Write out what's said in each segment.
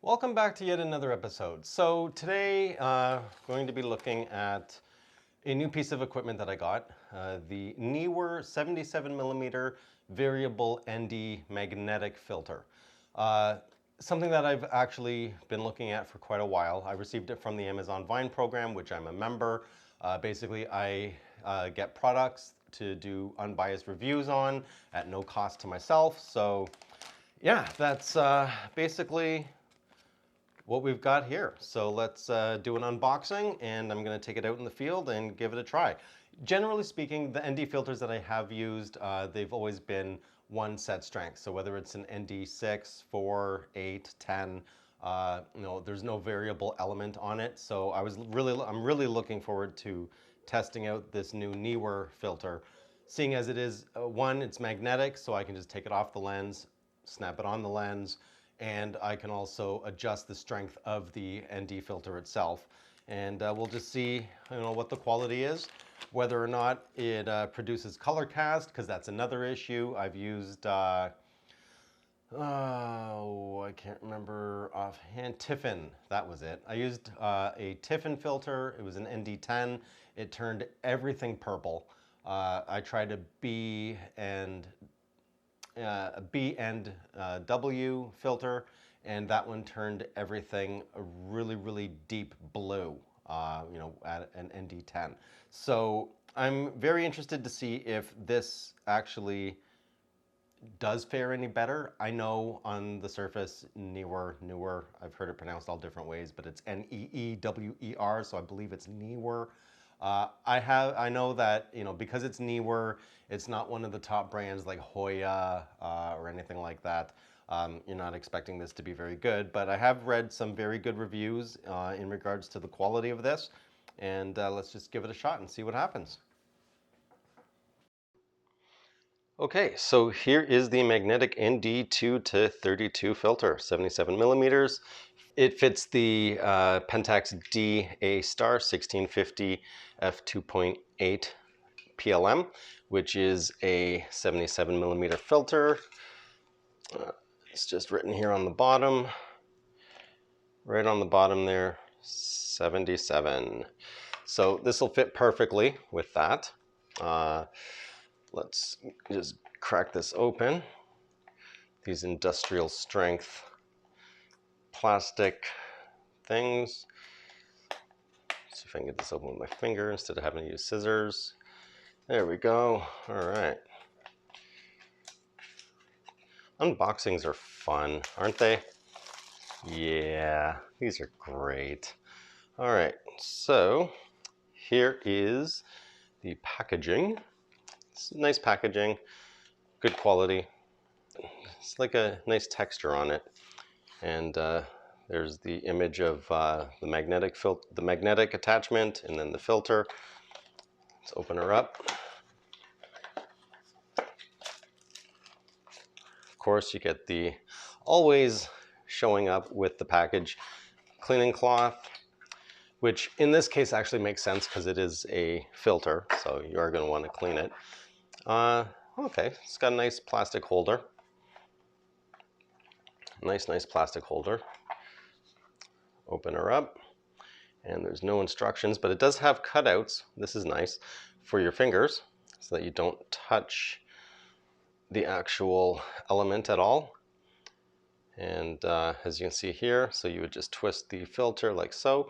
Welcome back to yet another episode. So today, going to be looking at a new piece of equipment that I got, the Neewer 77mm variable ND magnetic filter. Something that I've actually been looking at for quite a while. I received it from the Amazon Vine program, which I'm a member. Basically, I get products to do unbiased reviews on at no cost to myself. So yeah, that's basically what we've got here. So let's do an unboxing, and I'm going to take it out in the field and give it a try. Generally speaking, the ND filters that I have used, they've always been one set strength. So whether it's an ND6, 4, 8, 10, there's no variable element on it. So I'm really looking forward to testing out this new Neewer filter, seeing as it is, one, it's magnetic, so I can just take it off the lens, snap it on the lens, and I can also adjust the strength of the ND filter itself. And we'll just see what the quality is, whether or not it produces color cast, because that's another issue. I've used, I can't remember offhand, Tiffin, that was it. I used a Tiffin filter, it was an ND10. It turned everything purple. I tried a B and W filter, and that one turned everything a really deep blue, at an ND10. So I'm very interested to see if this actually does fare any better. I know on the surface, Neewer, I've heard it pronounced all different ways, but it's Neewer, so I believe it's Neewer. I know that, because it's Neewer, it's not one of the top brands like Hoya or anything like that. You're not expecting this to be very good, but I have read some very good reviews in regards to the quality of this, and let's just give it a shot and see what happens. Okay, so here is the magnetic ND2-ND32 filter, 77 millimeters. It fits the PENTAX DA star 1650 f2.8 PLM, which is a 77 millimeter filter. It's just written here on the bottom, right on the bottom there, 77. So this will fit perfectly with that. Let's just crack this open. These industrial strength plastic things. See if I can get this open with my finger instead of having to use scissors. There we go. All right. Unboxings are fun, aren't they? Yeah, these are great. All right, so here is the packaging. It's nice packaging, good quality. It's like a nice texture on it. And there's the image of the magnetic attachment, and then the filter. Let's open her up. Of course, you get the always showing up with the package cleaning cloth, which in this case actually makes sense because it is a filter, so you are going to want to clean it. Okay, it's got a nice plastic holder. Nice plastic holder. Open her up, and there's no instructions, but it does have cutouts. This is nice for your fingers so that you don't touch the actual element at all. And as you can see here, so you would just twist the filter like so,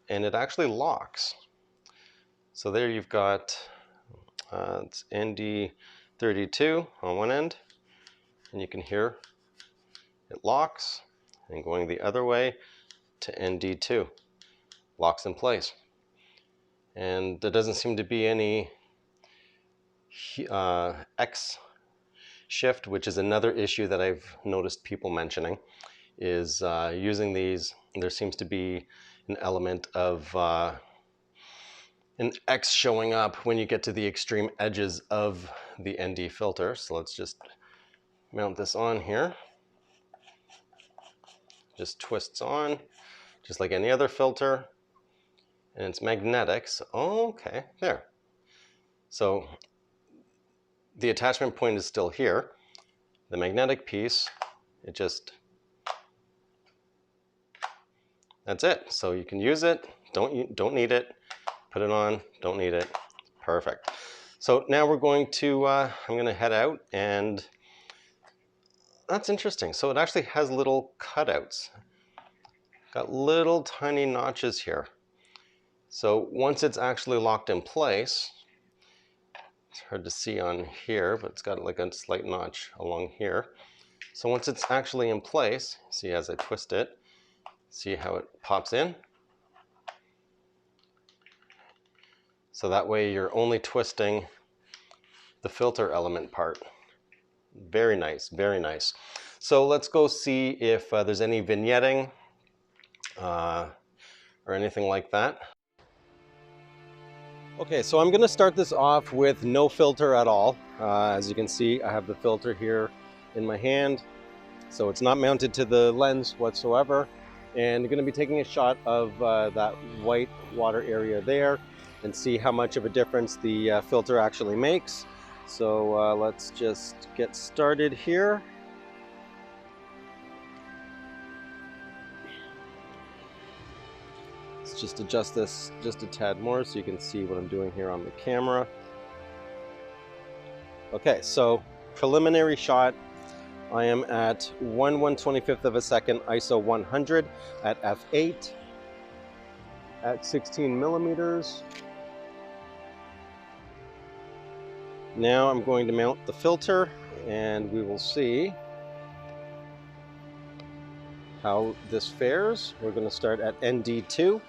and it actually locks. So there you've got it's ND32 on one end, and you can hear it locks, and going the other way to ND2, locks in place. And there doesn't seem to be any X shift, which is another issue that I've noticed people mentioning, is using these, there seems to be an element of an X showing up when you get to the extreme edges of the ND filter. So let's just mount this on here. Just twists on, just like any other filter, and it's magnetic. So, okay, there. So the attachment point is still here. The magnetic piece, it just That's it. So you can use it, don't need it, put it on, don't need it. Perfect. So now we're going to, I'm going to head out, and that's interesting. So it actually has little cutouts. Got little tiny notches here. So once it's actually locked in place, it's hard to see on here, but it's got like a slight notch along here. So once it's actually in place, see as I twist it, see how it pops in? So that way you're only twisting the filter element part. Very nice, very nice. So let's go see if there's any vignetting or anything like that. Okay, so I'm gonna start this off with no filter at all. As you can see, I have the filter here in my hand. So it's not mounted to the lens whatsoever. And I'm gonna be taking a shot of that white water area there and see how much of a difference the filter actually makes. So let's just get started here. Let's just adjust this just a tad more so you can see what I'm doing here on the camera. Okay, so preliminary shot. I am at 1/125th of a second ISO 100 at f8 at 16 millimeters. Now I'm going to mount the filter, and we will see how this fares. We're going to start at ND2.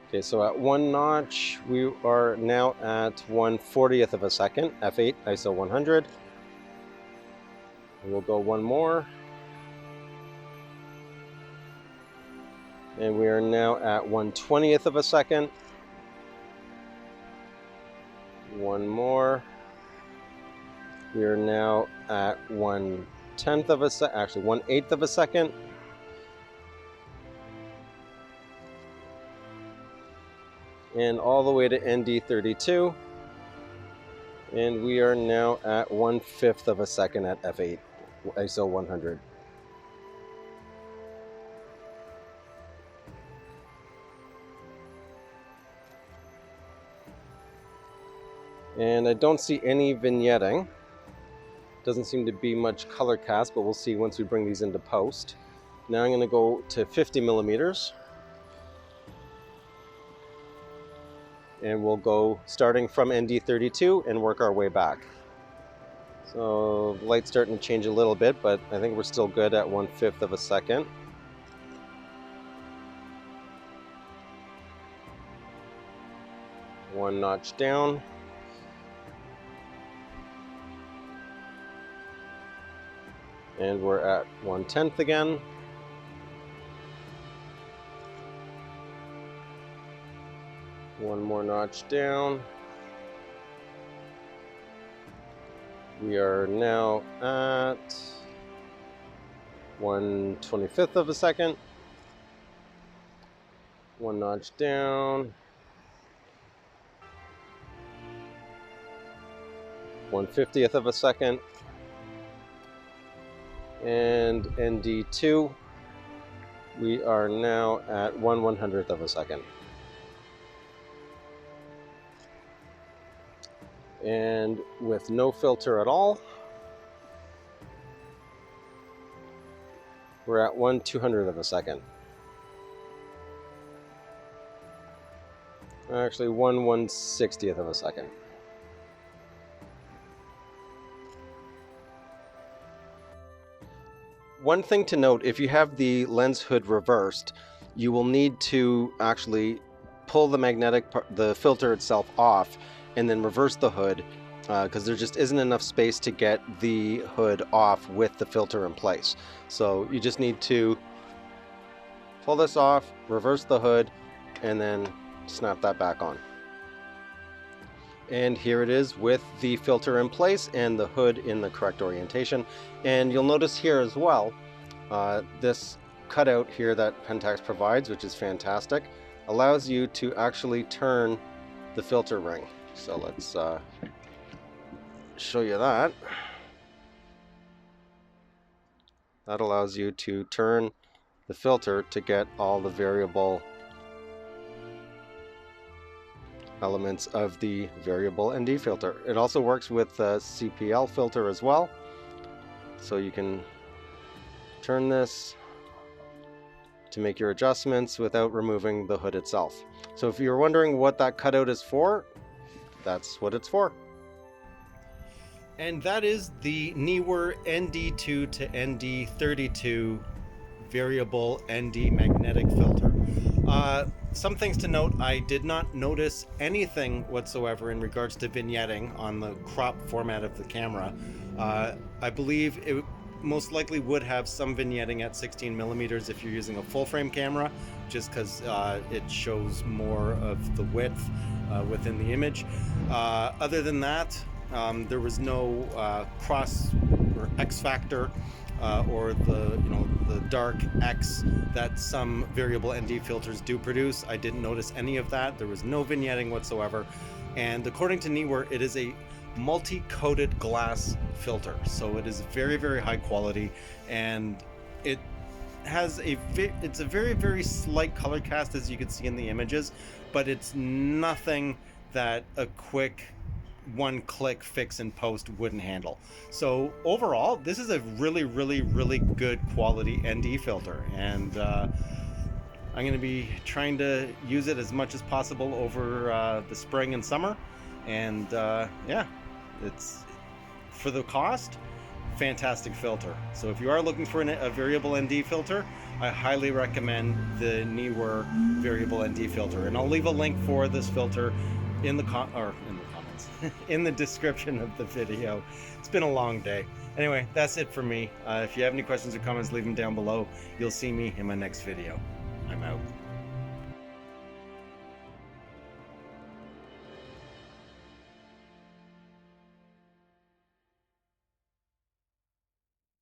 Okay, so at 1 notch, we are now at 1/40th of a second, f8 ISO 100. And we'll go one more. And we are now at 1/20th of a second. One more. We are now at 1/10th of a second, actually 1/8th of a second. And all the way to ND32. And we are now at 1/5 of a second at f8 ISO 100. And I don't see any vignetting. Doesn't seem to be much color cast, but we'll see once we bring these into post. Now I'm going to go to 50 millimeters. And we'll go starting from ND32 and work our way back. So the light's starting to change a little bit, but I think we're still good at 1/5 of a second. One notch down. And we're at 1/10 again. One more notch down. We are now at 1/25th of a second. One notch down. 1/50th of a second. And ND2, we are now at 1/100th of a second. And with no filter at all, we're at 1/200th of a second. Actually, 1/160th of a second. One thing to note, if you have the lens hood reversed, you will need to actually pull the filter itself off and then reverse the hood, because there just isn't enough space to get the hood off with the filter in place. So you just need to pull this off, reverse the hood, and then snap that back on. And here it is with the filter in place and the hood in the correct orientation. And you'll notice here as well, this cutout here that PENTAX provides, which is fantastic, allows you to actually turn the filter ring. So let's show you that. That allows you to turn the filter to get all the variable elements of the variable ND filter. It also works with the CPL filter as well. So you can turn this to make your adjustments without removing the hood itself. So if you're wondering what that cutout is for, that's what it's for. And that is the Neewer ND2-ND32 variable ND magnetic filter. Some things to note: I did not notice anything whatsoever in regards to vignetting on the crop format of the camera. I believe it most likely would have some vignetting at 16 millimeters if you're using a full frame camera, just because it shows more of the width within the image. Other than that, there was no cross or X factor or the dark X that some variable ND filters do produce. I didn't notice any of that. There was no vignetting whatsoever, and according to Neewer, it is a multi-coated glass filter, so it is very, very high quality, and it has it's a very, very slight color cast, as you can see in the images, but it's nothing that a quick one-click fix and post wouldn't handle. So overall, this is a really, really, really good quality ND filter, and I'm going to be trying to use it as much as possible over the spring and summer. And yeah, it's, for the cost, fantastic filter. So if you are looking for a variable ND filter, I highly recommend the Neewer variable ND filter, and I'll leave a link for this filter in the comments in the description of the video. It's been a long day. Anyway, that's it for me. If you have any questions or comments, leave them down below. You'll see me in my next video. I'm out.